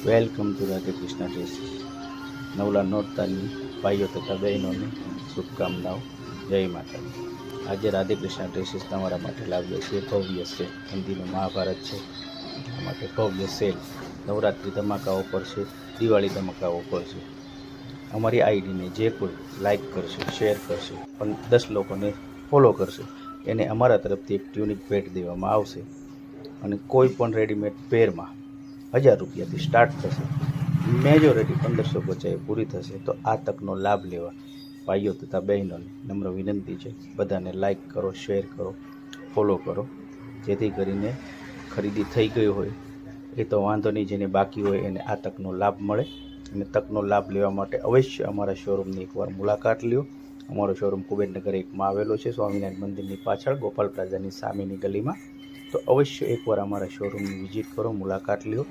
Welcome to Radhe Krishna dresses. નવલા નોરતાની ભાઈઓ તથા બહેનોને શુભકામનાઓ. જય માતાજી. આજે રાધે કૃષ્ણ ડ્રેસીસ તમારા માટે લાવ્યા છીએ ભવ્ય સેલ. હિન્દીનું મહાભારત છે, આ માટે ભવ્ય સેલ. નવરાત્રિ ધમાકા ઓફર છે, દિવાળી ધમાકા ઓફર છે. અમારી આઈડીને જે કોઈ લાઈક કરશે, શેર કરશે, પણ 10 લોકોને ફોલો કરશે એને અમારા તરફથી એક ટ્યુનિક ભેટ દેવામાં આવશે. અને કોઈ પણ રેડીમેડ પેરમાં 1000 રૂપિયાથી સ્ટાર્ટ થશે. મેજોરિટી 1550 પૂરી થશે. તો આ તકનો લાભ લેવા ભાઈઓ તથા બહેનોને નમ્ર વિનંતી છે, બધાને લાઈક કરો, શેર કરો, ફોલો કરો, જેથી કરીને ખરીદી થઈ ગઈ હોય એ તો વાંધો નહીં, જેને બાકી હોય એને આ તકનો લાભ મળે. અને તકનો લાભ લેવા માટે અવશ્ય અમારા શોરૂમની એકવાર મુલાકાત લ્યો. અમારો શોરૂમ કુબેરનગર 1માં આવેલો છે, સ્વામિનારાયણ મંદિરની પાછળ ગોપાલ પ્લાઝાની સામેની ગલીમાં. તો અવશ્ય એકવાર અમારા શોરૂમની વિઝિટ કરો, મુલાકાત લ્યો.